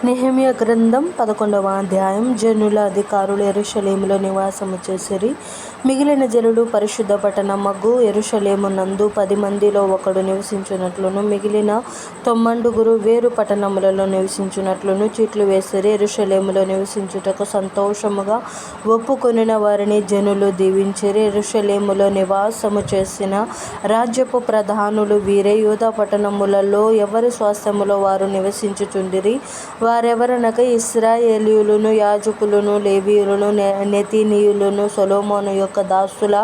నెహెమ్యా గ్రంథం 11వ అధ్యాయం. జనుల అధికారులు యెరూషలేములో నివాసము చేసిరి. మిగిలిన జనులు పరిశుద్ధ పట్టణమగు యెరూషలేము నందు 10 మందిలో ఒకడు నివసించున్నట్లును, మిగిలిన 90 వేరు పట్టణములలో నివసించున్నట్లును చీట్లు వేసిరి. యెరూషలేములో నివసించుటకు సంతోషముగా ఒప్పుకొనిన వారిని జనులు దీవించిరి. యెరూషలేములో నివాసము చేసిన రాజ్యపు ప్రధానులు వీరే. యూదా పట్టణములలో ఎవరి స్వాస్థ్యములో వారు నివసించుచుండిరి. వారెవరనగా ఇశ్రాయేలీయులను, యాజకులను, లేవీయులను, నెతనీయులను, సొలొమోను యొక్క దాసుల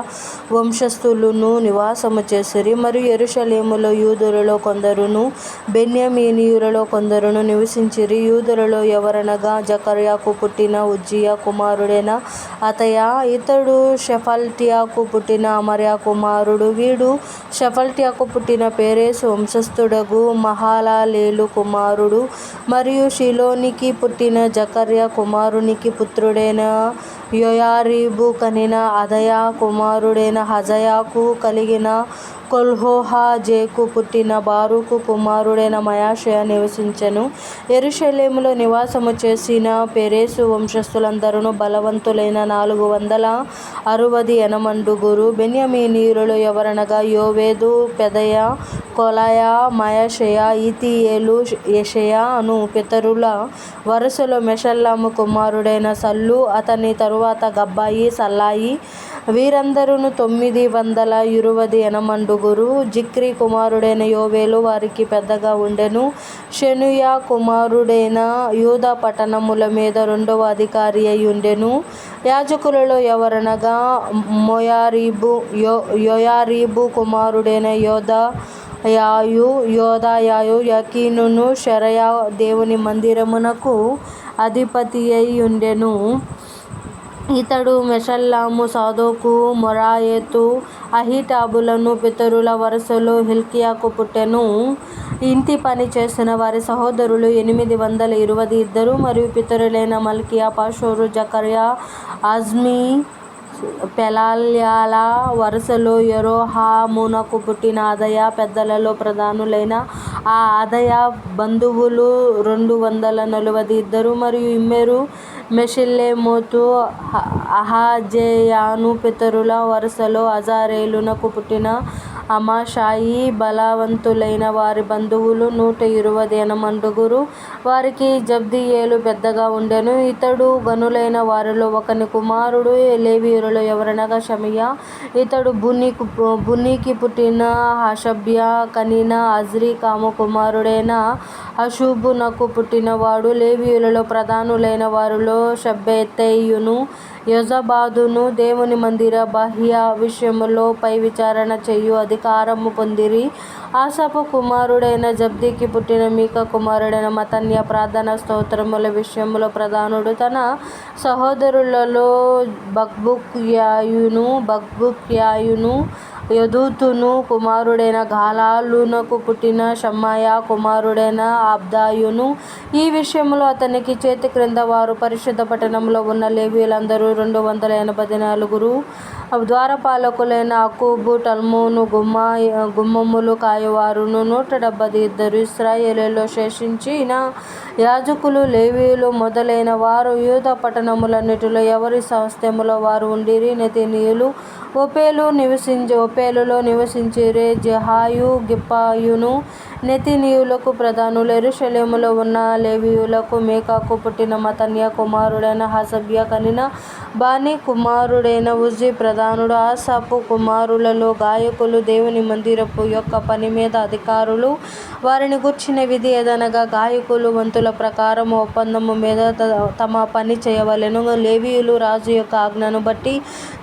వంశస్థులను నివాసము చేసిరి. మరియు యెరూషలేములో యూదులలో కొందరును, బెన్యామీనీయులలో కొందరును నివసించిరి. యూదులలో ఎవరనగా జకర్యాకు పుట్టిన ఉజ్జియా కుమారుడైన అతయ, ఇతడు షెఫల్టియాకు పుట్టిన అమర్యా కుమారుడు. వీడు షెఫల్టియాకు పుట్టిన పేరెసు వంశస్థుడగు మహలలేలు కుమారుడు. మరియు షిలోనికి పుట్టిన జకర్యా కుమారునికి పుత్రుడైన యోయారీబు కనిన అదయా కుమారుడైన హజయాకు కలిగిన కొల్హోజేకు పుట్టిన బారూకు కుమారుడైన మయాషయ నివసించెను. యెరూషలేములో నివాసము చేసిన పెరెసు వంశస్థులందరూ బలవంతులైన 468 బెన్యామీనీయులలో ఎవరనగా యోవేదు, పెదయ, కొలాయ, మయషయ, ఈతీయేలు, యెషయా అను పితరుల వరుసలో మెషుల్లాము కుమారుడైన సల్లు, అతని తరువాత గబ్బాయి, సల్లాయి, వీరందరూ 928. జిక్రీ కుమారుడైన యోవేలు వారికి పెద్దగా ఉండెను. షెనుయా కుమారుడైన యూదా పట్టణముల మీద 2వ అధికారి అయి ఉండెను. యాజకులలో ఎవరనగా యోయారీబు కుమారుడైన యోదాయాయు, యాకీనును, షెరయా దేవుని మందిరమునకు అధిపతి అయి ఉండెను. ఇతడు మెషుల్లాము, సాదోకు, మెరాయోతు, అహీటాబులను పితరుల వరుసలో హిల్కీయాకు పుట్టెను. ఇంటి పని చేసిన వారి సహోదరులు 822. మరియు పితరులైన మల్కీయా, పాషూరు, జకర్యా, అజ్మీ, పెలాల్యాల వరుసలో యెరోహామునకు పుట్టిన అదయ. పెద్దలలో ప్రధానులైన ఆ అదయ బంధువులు 242. మరియు ఇమ్మెరు, మెషిల్లెమోతు, అహజేయాను పితరుల వరుసలో అజారేలునకు పుట్టిన అమాషాయి. బలవంతులైన వారి బంధువులు 128. వారికి జబ్దీయేలు పెద్దగా ఉండెను. ఇతడు గనులైన వారిలో ఒకని కుమారుడు. లేవీయులలో ఎవరనగా షమయా, ఇతడు బున్నీకి పుట్టిన హషబ్యా కనిన అజ్రీకాము కుమారుడైన హషుబునకు పుట్టినవాడు. లేవీయులలో ప్రధానులైన వారిలో షబ్బెతైయును, యోజాబాదును దేవుని మందిర బాహ్య విషయములో పై విచారణ చేయు అధికారము పొందిరి. ఆసాపు కుమారుడైన జబ్దీకి పుట్టిన మీకా కుమారుడైన మత్తన్యా ప్రార్థనా స్తోత్రముల విషయములో ప్రధానుడు. తన సహోదరులలో బక్బుక్యాయును, యెదుతూను కుమారుడైన గాలాలునకు పుట్టిన షమ్మాయా కుమారుడైన అబ్దాయును. ఈ విషయములో అతనికి చేతి క్రింద వారు. పరిశుద్ధ పట్టణములో ఉన్న లేవీయులందరూ 284. ద్వారపాలకులైన అక్కూబు, టల్మోను గుమ్మములు కాయువారును 172. ఇశ్రాయేలులో శేషించిన యాజకులు, లేవీయులు మొదలైన వారు యూదా పట్టణములన్నిటిలో ఎవరి స్వాస్థ్యములో వారు ఉండిరి. నెతనీయులు ఓపేలులో నివసించిరి. జెహాయు, గిప్పాయును నెతనీయులకు ప్రధానులు. యెరూషలేములో ఉన్న లేవీయులకు మీకాకు పుట్టిన మత్తన్యా కుమారుడైన హషబ్యా కనిన బానీ కుమారుడైన ఉజ్జీ ప్రధానుడు. ఆసాపు కుమారులలో గాయకులు, దేవుని మందిరపు యొక్క పని మీద అధికారులు. వారిని గూర్చిన విధి ఏదనగా గాయకులు వంతుల ప్రకారము ఒప్పందము మీద తమ పని చేయవలెను. లేవీయులు రాజు యొక్క ఆజ్ఞను బట్టి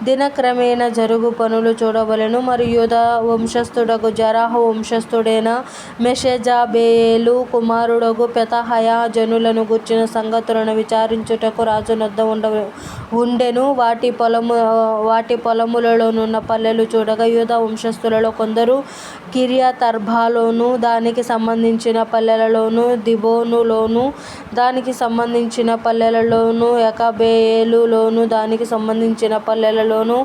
దినక్రమేణా జరుగు పనులు చూడవలెను. మరియు యూదా వంశస్థుడగు జెరహు వంశస్థుడైన మెషెజాబెయేలు కుమారుడగు పెతహయా జనులను గూర్చిన సంగతులను విచారించుటకు రాజునొద్ద ఉండెను. వాటి పొలములలోనున్న పల్లెలు చూడగా యూదా వంశస్థులలో కొందరు కిర్యతర్బాలోను దానికి సంబంధించిన పల్లెలలోను, దిబోనులోను దానికి సంబంధించిన పల్లెలలోను, యకబెయేలులోను దానికి సంబంధించిన పల్లెలలోను,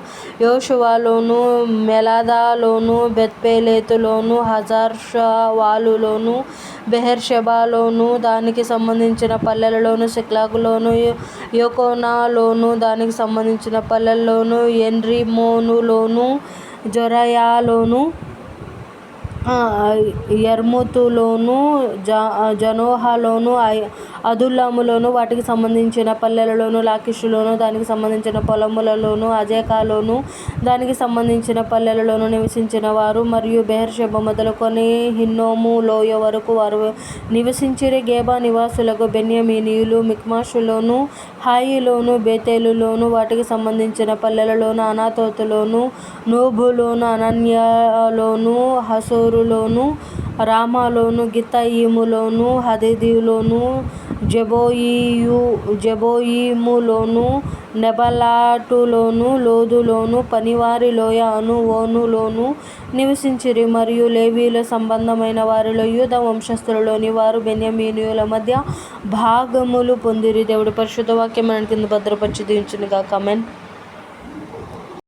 యోషువలోను, మెలాదాలోను, బెత్పెలెతులోను, హజర్షువాలోను గిల్గాలులోను, బెహెర్షెబాలోను దానికి సంబంధించిన పల్లెలలోను, సిక్లగులోను, యెకోనాలోను దానికి సంబంధించిన పల్లెల్లోను, యెర్రిమోనులోను, జొరయాలోను, యర్ముతులోను, జనోహలోను, అదుల్లాములోను వాటికి సంబంధించిన పల్లెలలోను, లాకీషులోను దానికి సంబంధించిన పొలములలోను, అజేకాలోను దానికి సంబంధించిన పల్లెలలోను నివసించిన వారు మరియు బెహెర్షెబా మొదలుకొని హిన్నోము లోయ వరకు వారు నివసించిరి. గేబా నివాసులకు బెన్యామీనీయులు మిక్మాషులోను, హాయిలోను, బేతేలులోను వాటికి సంబంధించిన పల్లెలలోను, అనాతోతులోను, నోబులోను, అనన్యాలోను, హసోరులోను, రామాలోను, గిత్తయిములోను, హదీదులోను, జెబోయిములోను, నెబలాటులోను, లోదులోను, పనివారి లోయ అను ఓనులోను నివసించిరి. మరియు లేవీయుల సంబంధమైన వారిలో యూదా వంశస్థులలోని వారు బెన్యామీనీయుల మధ్య భాగములు పొందిరి. దేవుడి పరిశుద్ధ వాక్యం మన కింద భద్రపరిచి దీవించును గాక. ఆమేన్.